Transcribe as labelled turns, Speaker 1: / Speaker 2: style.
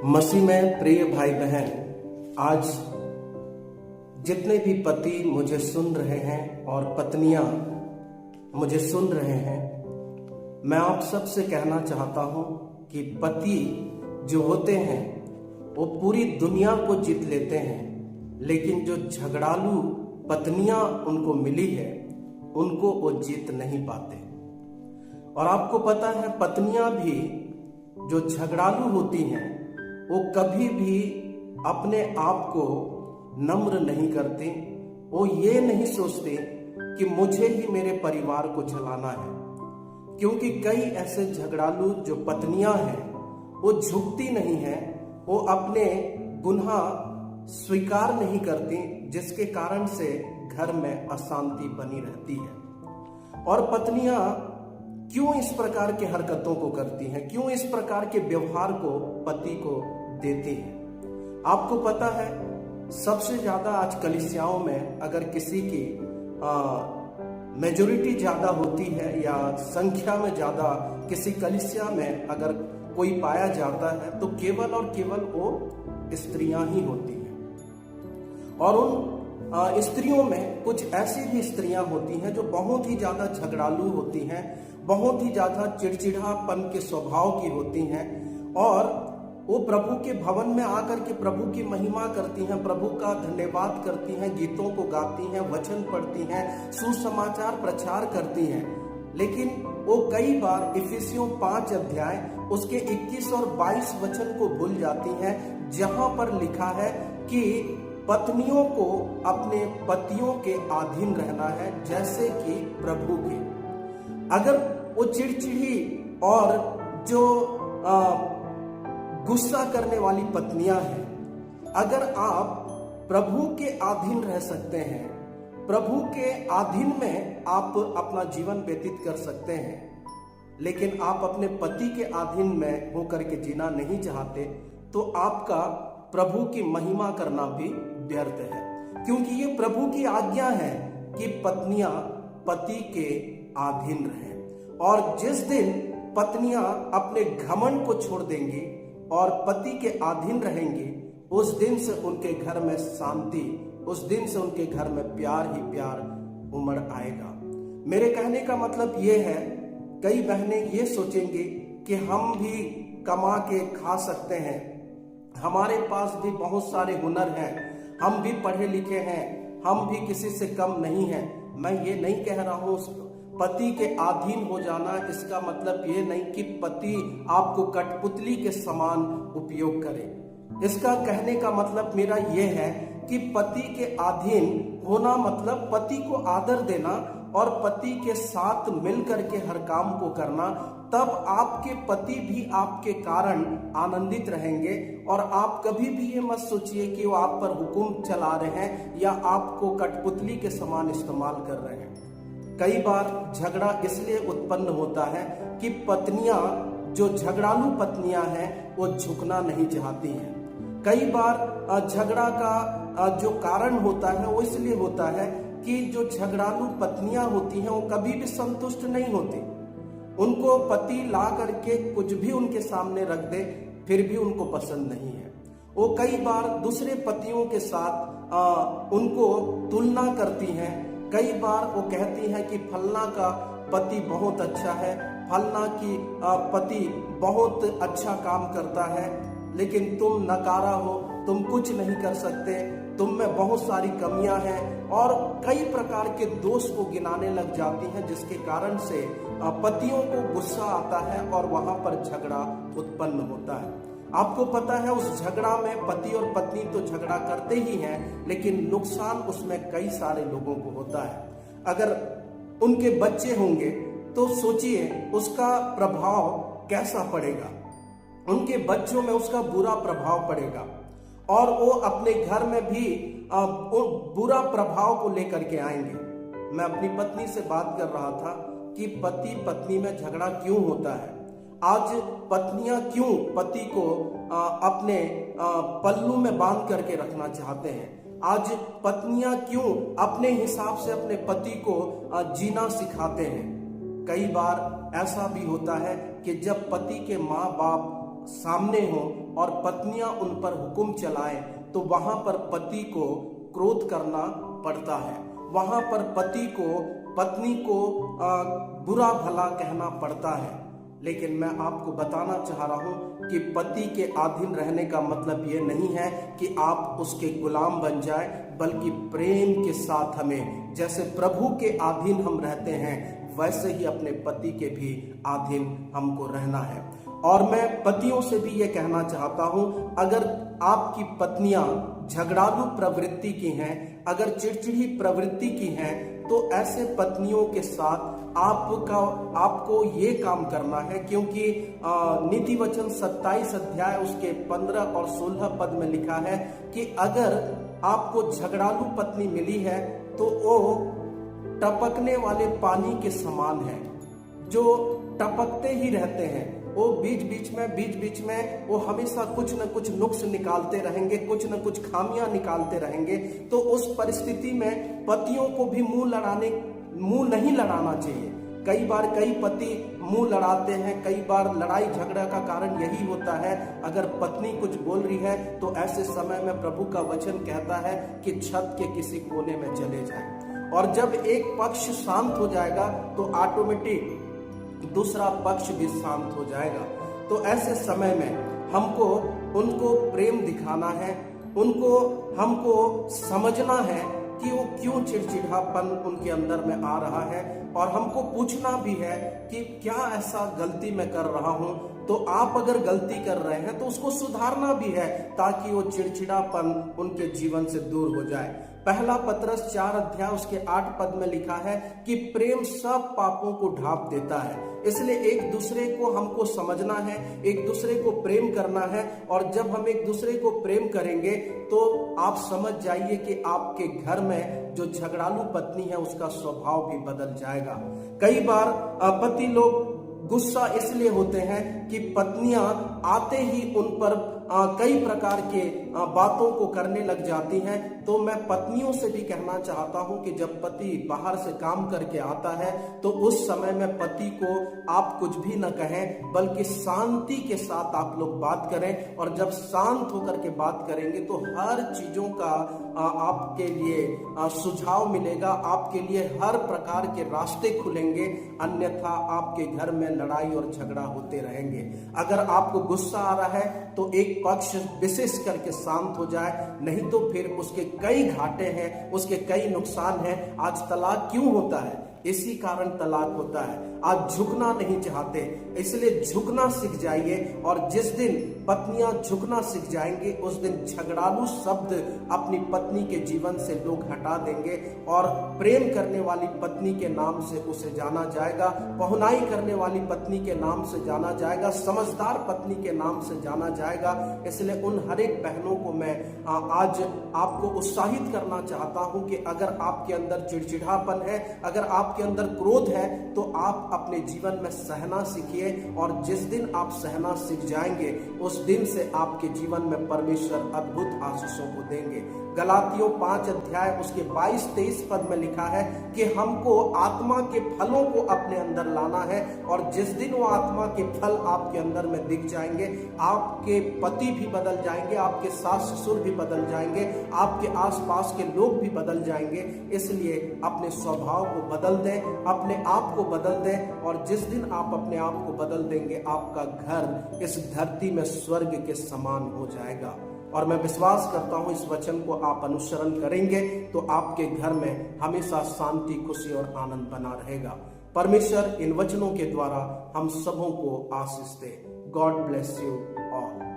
Speaker 1: मसीह में प्रिय भाई बहन, आज जितने भी पति मुझे सुन रहे हैं और पत्नियां मुझे सुन रहे हैं, मैं आप सबसे कहना चाहता हूं कि पति जो होते हैं वो पूरी दुनिया को जीत लेते हैं, लेकिन जो झगड़ालू पत्नियां उनको मिली है उनको वो जीत नहीं पाते। और आपको पता है, पत्नियां भी जो झगड़ालू होती हैं वो कभी भी अपने आप को नम्र नहीं करते। वो ये नहीं सोचते कि मुझे ही मेरे परिवार को चलाना है, क्योंकि कई ऐसे झगड़ालू जो पत्नियां हैं वो झुकती नहीं है, वो अपने गुनाह स्वीकार नहीं करती, जिसके कारण से घर में अशांति बनी रहती है। और पत्नियां क्यों इस प्रकार के हरकतों को करती हैं, क्यों इस प्रकार के व्यवहार को पति को देती हैं? आपको पता है, सबसे ज्यादा आज कलीसियाओं में अगर किसी की मेजॉरिटी ज्यादा होती है या संख्या में ज्यादा किसी कलीसिया में अगर कोई पाया जाता है तो केवल और केवल वो स्त्रियां ही होती हैं। और उन स्त्रियों में कुछ ऐसी भी स्त्रियां होती हैं जो बहुत ही ज्यादा झगड़ालू होती हैं, बहुत ही ज्यादा चिड़चिड़ापन के स्वभाव की होती हैं, और वो प्रभु के भवन में आकर के प्रभु की महिमा करती हैं, प्रभु का धन्यवाद करती हैं, गीतों को गाती हैं, वचन पढ़ती हैं, सुसमाचार प्रचार करती हैं। लेकिन वो कई बार इफिसियों 5 अध्याय उसके 21 और 22 वचन को भूल जाती हैं, जहां पर लिखा है कि पत्नियों को अपने पतियों के अधीन रहना है जैसे कि प्रभु के। अगर वो चिड़चिड़ी और जो गुस्सा करने वाली पत्नियां हैं, अगर आप प्रभु के अधीन रह सकते हैं, प्रभु के अधीन में आप अपना जीवन व्यतीत कर सकते हैं, लेकिन आप अपने पति के अधीन में होकर के जीना नहीं चाहते, तो आपका प्रभु की महिमा करना भी व्यर्थ है। क्योंकि ये प्रभु की आज्ञा है कि पत्नियां पति के अधीन रहें। और जिस दिन पत्नियां अपने घमंड को छोड़ देंगी और पति के अधीन रहेंगी, उस दिन से उनके घर में शांति, उस दिन से उनके घर में प्यार ही प्यार उमड़ आएगा। मेरे कहने का मतलब ये है, कई बहनें ये सोचेंगी कि हम भी कमा के खा सकते हैं, हमारे पास भी बहुत सारे हुनर हैं, हम भी पढ़े लिखे हैं, हम भी किसी से कम नहीं हैं। मैं ये नहीं कह रहा हूँ पति के अधीन हो जाना, इसका मतलब ये नहीं कि पति आपको कठपुतली के समान उपयोग करे। इसका कहने का मतलब मेरा ये है कि पति के अधीन होना मतलब पति को आदर देना और पति के साथ मिल करके हर काम को करना। तब आपके पति भी आपके कारण आनंदित रहेंगे, और आप कभी भी ये मत सोचिए कि वो आप पर हुक्म चला रहे हैं या आपको कठपुतली के समान इस्तेमाल कर रहे हैं। कई बार झगड़ा इसलिए उत्पन्न होता है कि पत्नियां, जो झगड़ालू पत्नियां हैं, वो झुकना नहीं चाहती हैं। कई बार झगड़ा का जो कारण होता है वो इसलिए होता है कि जो झगड़ालू पत्नियां होती हैं वो कभी भी संतुष्ट नहीं होती। उनको पति ला करके कुछ भी उनके सामने रख दे, फिर भी उनको पसंद नहीं है। वो कई बार दूसरे पतियों के साथ उनको तुलना करती हैं। कई बार वो कहती हैं कि फलना का पति बहुत अच्छा है, फलना की पति बहुत अच्छा काम करता है, लेकिन तुम नकारा हो, तुम कुछ नहीं कर सकते, तुम में बहुत सारी कमियां हैं, और कई प्रकार के दोष को गिनाने लग जाती हैं, जिसके कारण से पतियों को गुस्सा आता है और वहां पर झगड़ा उत्पन्न होता है। आपको पता है, उस झगड़ा में पति और पत्नी तो झगड़ा करते ही हैं, लेकिन नुकसान उसमें कई सारे लोगों को होता है। अगर उनके बच्चे होंगे तो सोचिए उसका प्रभाव कैसा पड़ेगा, उनके बच्चों में उसका बुरा प्रभाव पड़ेगा, और वो अपने घर में भी बुरा प्रभाव को लेकर के आएंगे। मैं अपनी पत्नी से बात कर रहा था कि पति पत्नी में झगड़ा क्यों होता है। आज पत्नियां क्यों पति को अपने पल्लू में बांध करके रखना चाहते हैं। आज पत्नियां क्यों अपने हिसाब से अपने पति को जीना सिखाते हैं। कई बार ऐसा भी होता है कि जब पति के माँ बाप सामने हो और पत्नियां उन पर हुक्म चलाएं, तो वहां पर पति को क्रोध करना पड़ता है, वहां पर पति को पत्नी को बुरा भला कहना पड़ता है। लेकिन मैं आपको बताना चाह रहा हूं कि पति के अधीन रहने का मतलब ये नहीं है कि आप उसके गुलाम बन जाएं, बल्कि प्रेम के साथ हमें, जैसे प्रभु के अधीन हम रहते हैं, वैसे ही अपने पति के भी अधीन हमको रहना है। और मैं पतियों से भी ये कहना चाहता हूं, अगर आपकी पत्नियां झगड़ालू प्रवृत्ति की हैं, अगर चिड़चिड़ी प्रवृत्ति की हैं, तो ऐसे पत्नियों के साथ आपको ये काम करना है, क्योंकि नीति वचन 27 अध्याय उसके 15 और 16 पद में लिखा है कि अगर आपको झगड़ालू पत्नी मिली है तो वो टपकने वाले पानी के समान है, जो टपकते ही रहते हैं। वो बीच बीच में वो हमेशा कुछ न कुछ नुक्स निकालते रहेंगे, कुछ न कुछ खामियां निकालते रहेंगे। तो उस परिस्थिति में पतियों को भी मुंह नहीं लड़ाना चाहिए। कई बार कई पति मुंह लड़ाते हैं, कई बार लड़ाई झगड़ा का कारण यही होता है। अगर पत्नी कुछ बोल रही है तो ऐसे समय में प्रभु का वचन कहता है कि छत के किसी कोने में चले जाए, और जब एक पक्ष शांत हो जाएगा तो ऑटोमेटिक दूसरा पक्ष भी शांत हो जाएगा। तो ऐसे समय में हमको उनको प्रेम दिखाना है, हमको समझना है कि वो क्यों चिड़चिड़ापन उनके अंदर में आ रहा है, और हमको पूछना भी है कि क्या ऐसा गलती मैं कर रहा हूं। तो आप अगर गलती कर रहे हैं तो उसको सुधारना भी है, ताकि वो चिड़चिड़ापन उनके जीवन से दूर हो जाए। पहला पतरस 4 अध्याय उसके 8 पद में लिखा है कि प्रेम सब पापों को ढांप देता है। इसलिए एक दूसरे को हमको समझना है, एक दूसरे को प्रेम करना है, और जब हम एक दूसरे को प्रेम करेंगे तो आप समझ जाइए कि आपके घर में जो झगड़ालू पत्नी है उसका स्वभाव भी बदल जाएगा। कई बार पति लोग गुस्सा इसलिए होते हैं कि पत्नियां आते ही उन पर कई प्रकार के बातों को करने लग जाती हैं। तो मैं पत्नियों से भी कहना चाहता हूं कि जब पति बाहर से काम करके आता है तो उस समय में पति को आप कुछ भी न कहें, बल्कि शांति के साथ आप लोग बात करें। और जब शांत होकर के बात करेंगे तो हर चीजों का आपके लिए सुझाव मिलेगा, आपके लिए हर प्रकार के रास्ते खुलेंगे। अन्यथा आपके घर में लड़ाई और झगड़ा होते रहेंगे। अगर आपको गुस्सा आ रहा है तो एक पक्ष विशेष करके शांत हो जाए, नहीं तो फिर उसके कई घाटे हैं, उसके कई नुकसान हैं। आज तलाक क्यों होता है? इसी कारण तलाक होता है। आप झुकना नहीं चाहते, इसलिए झुकना सीख जाइए। और जिस दिन पत्नियां झुकना सीख जाएंगे उस दिन झगड़ालू शब्द अपनी पत्नी के जीवन से लोग हटा देंगे, और प्रेम करने वाली पत्नी के नाम से उसे जाना जाएगा, पहुनाई करने वाली पत्नी के नाम से जाना जाएगा, समझदार पत्नी के नाम से जाना जाएगा। इसलिए उन हर एक बहनों को मैं आज आपको उत्साहित करना चाहता हूं कि अगर आपके अंदर चिड़चिड़ापन है, अगर आपके अंदर क्रोध है, तो आप अपने जीवन में सहना सीखिए। और जिस दिन आप सहना सीख जाएंगे उस दिन से आपके जीवन में परमेश्वर अद्भुत आशीषों को देंगे। गलातियों 5 अध्याय उसके 22-23 पद में लिखा है कि हमको आत्मा के फलों को अपने अंदर लाना है, और जिस दिन वो आत्मा के फल आपके अंदर में दिख जाएंगे, आपके पति भी बदल जाएंगे, आपके सास ससुर भी बदल जाएंगे, आपके आसपास के लोग भी बदल जाएंगे। इसलिए अपने स्वभाव को बदल दें, अपने आप को बदल दें, और जिस दिन आप अपने आप को बदल देंगे आपका घर इस धरती में स्वर्ग के समान हो जाएगा। और मैं विश्वास करता हूं इस वचन को आप अनुसरण करेंगे तो आपके घर में हमेशा शांति, खुशी और आनंद बना रहेगा। परमेश्वर इन वचनों के द्वारा हम सबों को आशीष दे। God bless you all.